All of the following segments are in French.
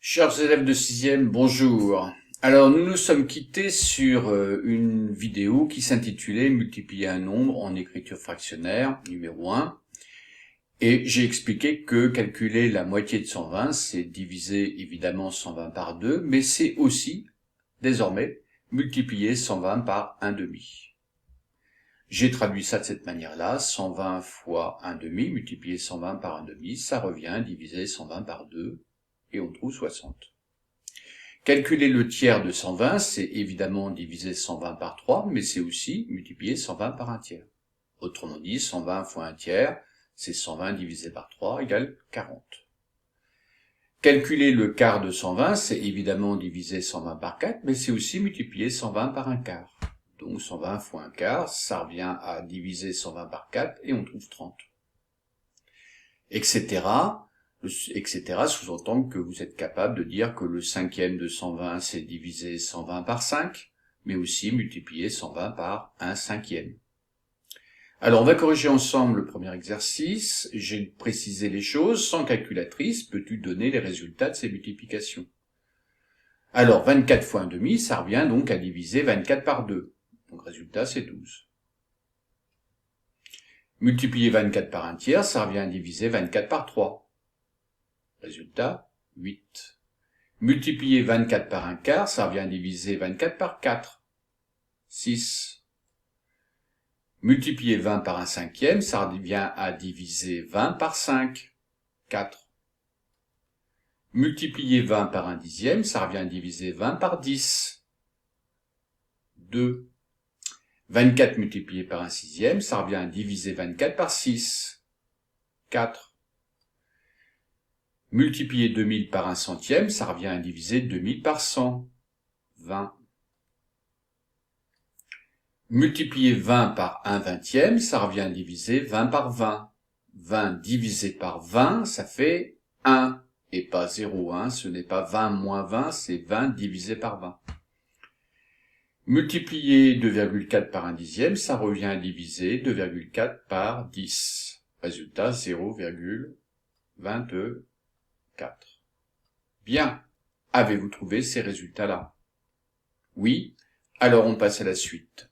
Chers élèves de 6e, bonjour. Alors, nous nous sommes quittés sur une vidéo qui s'intitulait « Multiplier un nombre en écriture fractionnaire, numéro 1 ». Et j'ai expliqué que calculer la moitié de 120, c'est diviser évidemment 120 par 2, mais c'est aussi, désormais, multiplier 120 par 1/2. J'ai traduit ça de cette manière-là, 120 fois 1/2, multiplier 120 par 1/2, ça revient à diviser 120 par 2, et on trouve 60. Calculer le tiers de 120, c'est évidemment diviser 120 par 3, mais c'est aussi multiplier 120 par un tiers. Autrement dit, 120 fois un tiers, c'est 120 divisé par 3 égale 40. Calculer le quart de 120, c'est évidemment diviser 120 par 4, mais c'est aussi multiplier 120 par un quart. Donc 120 fois un quart, ça revient à diviser 120 par 4, et on trouve 30. Etc. Etc. sous-entend que vous êtes capable de dire que le cinquième de 120, c'est diviser 120 par 5, mais aussi multiplier 120 par un cinquième. Alors, on va corriger ensemble le premier exercice. J'ai précisé les choses. Sans calculatrice, peux-tu donner les résultats de ces multiplications? Alors, 24 fois 1/2, ça revient donc à diviser 24 par 2. Donc, résultat, c'est 12. Multiplier 24 par un tiers, ça revient à diviser 24 par 3. Résultat, 8. Multiplier 24 par un quart, ça revient à diviser 24 par 4. 6. Multiplier 20 par un cinquième, ça revient à diviser 20 par 5. 4. Multiplier 20 par un dixième, ça revient à diviser 20 par 10. 2. 24 multiplié par un sixième, ça revient à diviser 24 par 6. 4. Multiplier 2000 par un centième, ça revient à diviser 2000 par 100. 20. Multiplier 20 par un vingtième, ça revient à diviser 20 par 20. 20 divisé par 20, ça fait 1, et pas 0, hein. Ce n'est pas 20 moins 20, c'est 20 divisé par 20. Multiplier 2,4 par un dixième, ça revient à diviser 2,4 par 10. Résultat, 0,24. Bien. Avez-vous trouvé ces résultats-là? Oui. Alors on passe à la suite.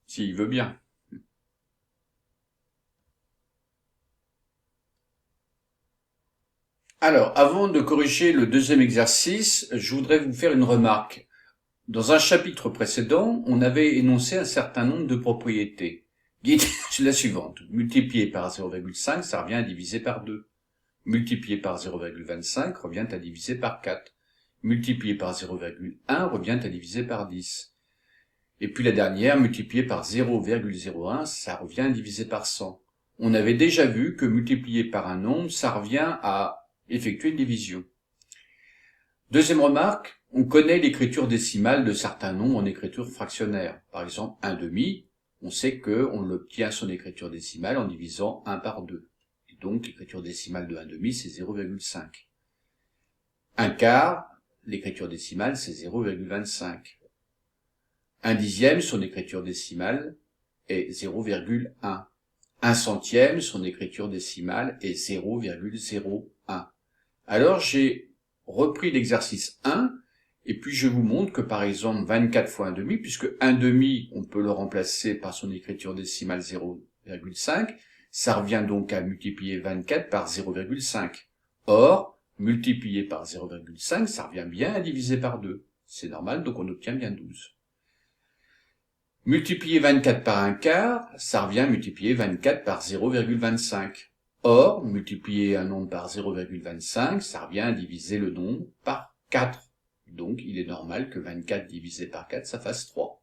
S'il veut bien. Alors, avant de corriger le deuxième exercice, je voudrais vous faire une remarque. Dans un chapitre précédent, on avait énoncé un certain nombre de propriétés. C'est la suivante. Multiplié par 0,5, ça revient à diviser par 2. Multiplié par 0,25 revient à diviser par 4. Multiplié par 0,1 revient à diviser par 10. Et puis la dernière, multiplié par 0,01, ça revient à diviser par 100. On avait déjà vu que multiplié par un nombre, ça revient à effectuer une division. Deuxième remarque, on connaît l'écriture décimale de certains nombres en écriture fractionnaire. Par exemple, 1/2, on sait qu'on obtient son écriture décimale en divisant 1 par 2. Et donc, l'écriture décimale de 1/2, c'est 0,5. Un quart, l'écriture décimale, c'est 0,25. Un dixième, son écriture décimale est 0,1. Un centième, son écriture décimale est 0,01. Alors, j'ai repris l'exercice 1, et puis je vous montre que par exemple 24 fois 1/2, puisque 1/2, on peut le remplacer par son écriture décimale 0,5, ça revient donc à multiplier 24 par 0,5. Or, multiplié par 0,5, ça revient bien à diviser par 2. C'est normal, donc on obtient bien 12. Multiplier 24 par un quart, ça revient à multiplier 24 par 0,25. Or, multiplier un nombre par 0,25, ça revient à diviser le nombre par 4. Donc, il est normal que 24 divisé par 4, ça fasse 3.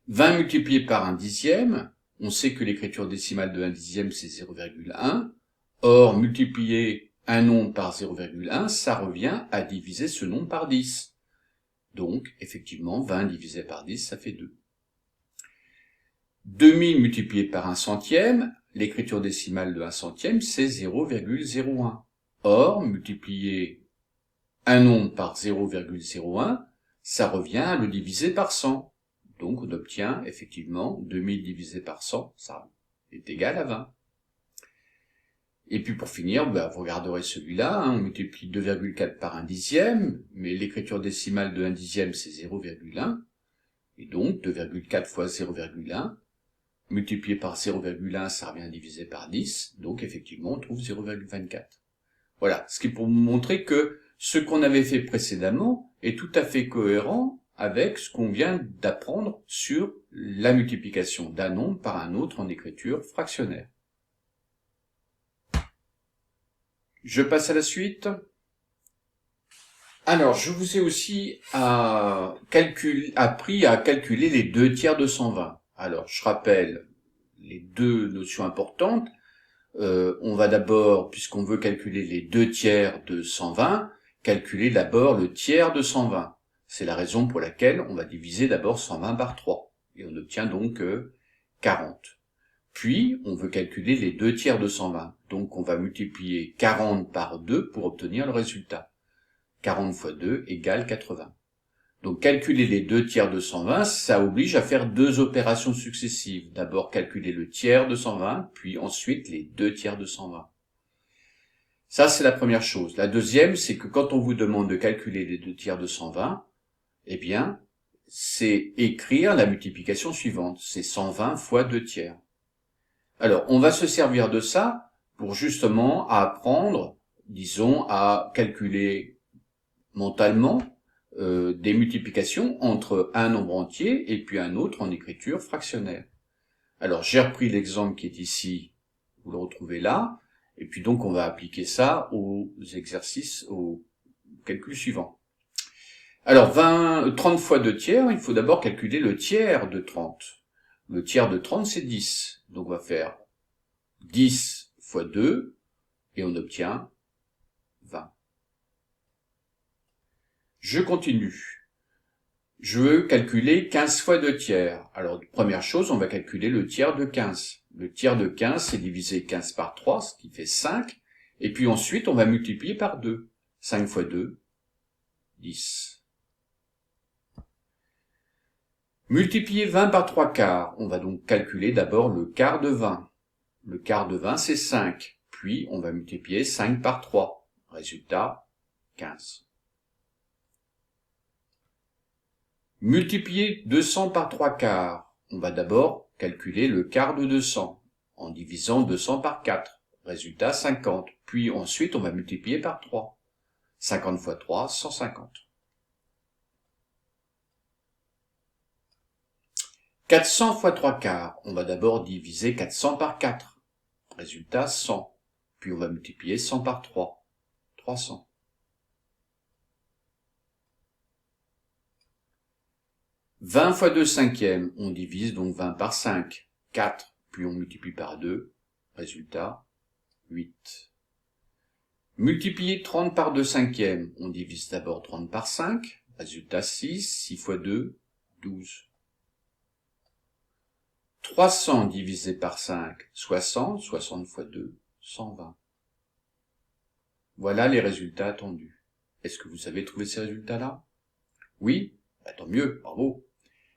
20 multiplié par un dixième, on sait que l'écriture décimale de 1 dixième, c'est 0,1. Or, multiplier un nombre par 0,1, ça revient à diviser ce nombre par 10. Donc, effectivement, 20 divisé par 10, ça fait 2. 2000 multiplié par un centième, l'écriture décimale de 1 centième, c'est 0,01. Or, multiplier un nombre par 0,01, ça revient à le diviser par 100. Donc, on obtient effectivement 2000 divisé par 100, ça est égal à 20. Et puis pour finir, vous regarderez celui-là, on multiplie 2,4 par 1/10, mais l'écriture décimale de 1/10 c'est 0,1, et donc 2,4 fois 0,1, multiplié par 0,1 ça revient divisé par 10, donc effectivement on trouve 0,24. Voilà, ce qui est pour vous montrer que ce qu'on avait fait précédemment est tout à fait cohérent avec ce qu'on vient d'apprendre sur la multiplication d'un nombre par un autre en écriture fractionnaire. Je passe à la suite. Alors, je vous ai aussi appris à calculer les 2/3 de 120. Alors, je rappelle les deux notions importantes. On va d'abord, puisqu'on veut calculer les 2/3 de 120, calculer d'abord le tiers de 120. C'est la raison pour laquelle on va diviser d'abord 120 par 3. Et on obtient donc 40. Puis, on veut calculer les 2/3 de 120. Donc, on va multiplier 40 par 2 pour obtenir le résultat. 40 fois 2 égale 80. Donc, calculer les 2/3 de 120, ça oblige à faire deux opérations successives. D'abord, calculer le tiers de 120, puis ensuite les 2/3 de 120. Ça, c'est la première chose. La deuxième, c'est que quand on vous demande de calculer les 2/3 de 120, eh bien, c'est écrire la multiplication suivante. C'est 120 fois 2/3. Alors, on va se servir de ça pour justement apprendre, disons, à calculer mentalement des multiplications entre un nombre entier et puis un autre en écriture fractionnaire. Alors, j'ai repris l'exemple qui est ici, vous le retrouvez là, et puis donc on va appliquer ça aux exercices, aux calculs suivants. Alors, 30 fois 2/3, il faut d'abord calculer le tiers de 30. Le tiers de 30, c'est 10. Donc, on va faire 10 fois 2, et on obtient 20. Je continue. Je veux calculer 15 fois 2/3. Alors, première chose, on va calculer le tiers de 15. Le tiers de 15, c'est diviser 15 par 3, ce qui fait 5. Et puis ensuite, on va multiplier par 2. 5 fois 2, 10. Multiplier 20 par 3/4. On va donc calculer d'abord le quart de 20. Le quart de 20, c'est 5. Puis, on va multiplier 5 par 3. Résultat, 15. Multiplier 200 par 3/4. On va d'abord calculer le quart de 200 en divisant 200 par 4. Résultat, 50. Puis ensuite, on va multiplier par 3. 50 fois 3, 150. 400 fois 3/4. On va d'abord diviser 400 par 4. Résultat, 100. Puis on va multiplier 100 par 3. 300. 20 fois 2 cinquièmes, on divise donc 20 par 5. 4. Puis on multiplie par 2. Résultat, 8. Multiplier 30 par 2 cinquièmes, on divise d'abord 30 par 5. Résultat, 6. 6 fois 2, 12. 300 divisé par 5, 60. 60 fois 2, 120. Voilà les résultats attendus. Est-ce que vous avez trouvé ces résultats-là? Oui? Tant mieux, bravo.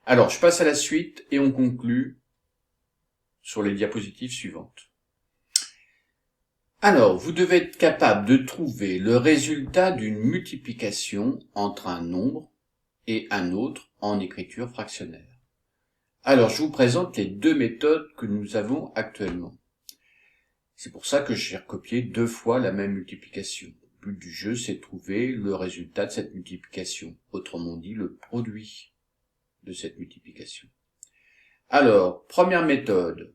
Alors, je passe à la suite et on conclut sur les diapositives suivantes. Alors, vous devez être capable de trouver le résultat d'une multiplication entre un nombre et un autre en écriture fractionnaire. Alors, je vous présente les deux méthodes que nous avons actuellement. C'est pour ça que j'ai recopié deux fois la même multiplication. Le but du jeu, c'est de trouver le résultat de cette multiplication, autrement dit le produit de cette multiplication. Alors, première méthode,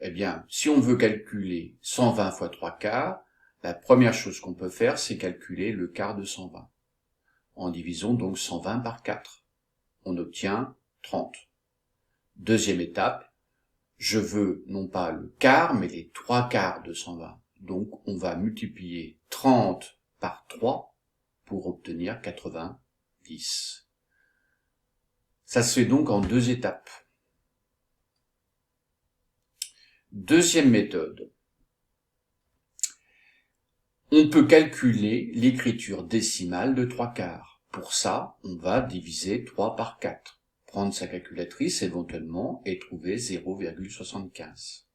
eh bien, si on veut calculer 120 fois 3/4, la première chose qu'on peut faire, c'est calculer le quart de 120. En divisant donc 120 par 4. On obtient 30. Deuxième étape, je veux non pas le quart, mais les 3/4 de 120. Donc, on va multiplier 30 par 3 pour obtenir 90. Ça se fait donc en deux étapes. Deuxième méthode. On peut calculer l'écriture décimale de 3/4. Pour ça, on va diviser 3 par 4. Prendre sa calculatrice éventuellement et trouver 0,75.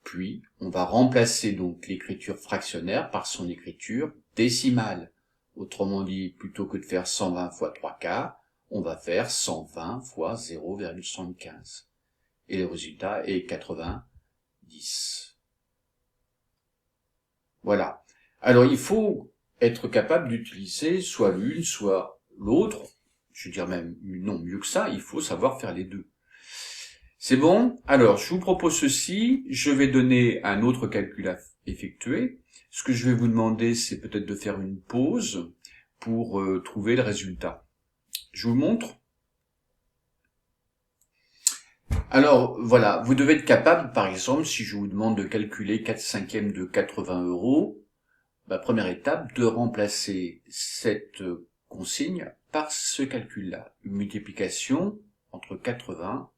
Puis, on va remplacer donc l'écriture fractionnaire par son écriture décimale. Autrement dit, plutôt que de faire 120 fois 3/4, on va faire 120 fois 0,75. Et le résultat est 90. Voilà. Alors, il faut être capable d'utiliser soit l'une, soit l'autre. Je veux dire même, non, mieux que ça, il faut savoir faire les deux. C'est bon? Alors, je vous propose ceci. Je vais donner un autre calcul à effectuer. Ce que je vais vous demander, c'est peut-être de faire une pause pour trouver le résultat. Je vous montre. Alors, voilà, vous devez être capable, par exemple, si je vous demande de calculer 4/5 de 80 €, première étape, de remplacer cette consigne par ce calcul-là. Une multiplication entre 80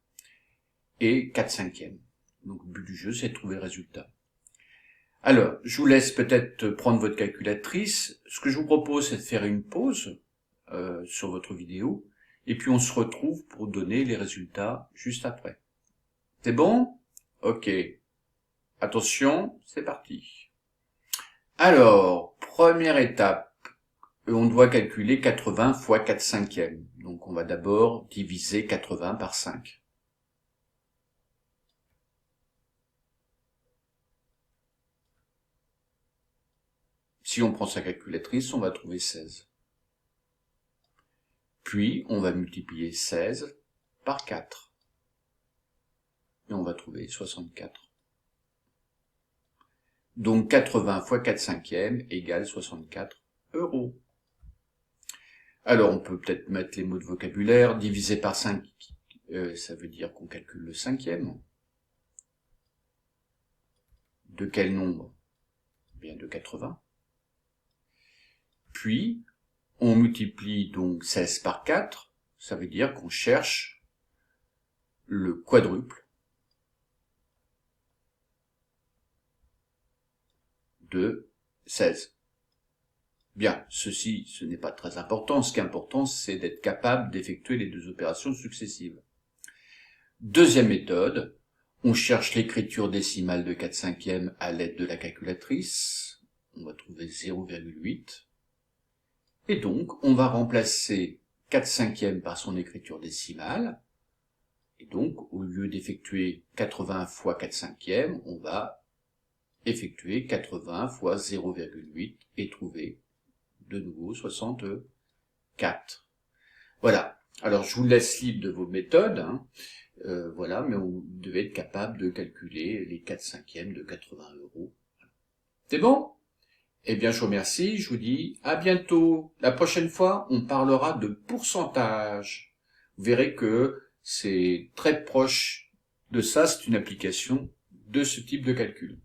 et 4/5. Donc, le but du jeu, c'est de trouver le résultat. Alors, je vous laisse peut-être prendre votre calculatrice. Ce que je vous propose, c'est de faire une pause sur votre vidéo, et puis on se retrouve pour donner les résultats juste après. C'est bon? Ok. Attention, c'est parti. Alors, première étape, on doit calculer 80 fois 4/5. Donc on va d'abord diviser 80 par 5. Si on prend sa calculatrice, on va trouver 16. Puis, on va multiplier 16 par 4. Et on va trouver 64. Donc 80 fois 4/5 égale 64 €. Alors, on peut peut-être mettre les mots de vocabulaire. Divisé par 5, ça veut dire qu'on calcule le 5e. De quel nombre? Bien de 80. Puis, on multiplie donc 16 par 4, ça veut dire qu'on cherche le quadruple de 16. Bien, ceci, ce n'est pas très important. Ce qui est important, c'est d'être capable d'effectuer les deux opérations successives. Deuxième méthode, on cherche l'écriture décimale de 4/5 à l'aide de la calculatrice. On va trouver 0,8. Et donc, on va remplacer 4/5 par son écriture décimale. Et donc, au lieu d'effectuer 80 fois 4/5, on va effectuer 80 fois 0,8 et trouver de nouveau 64. Voilà. Alors, je vous laisse libre de vos méthodes, hein. Voilà, mais vous devez être capable de calculer les 4/5 de 80 €. C'est bon? Eh bien, je vous remercie, je vous dis à bientôt. La prochaine fois, on parlera de pourcentage. Vous verrez que c'est très proche de ça, c'est une application de ce type de calcul.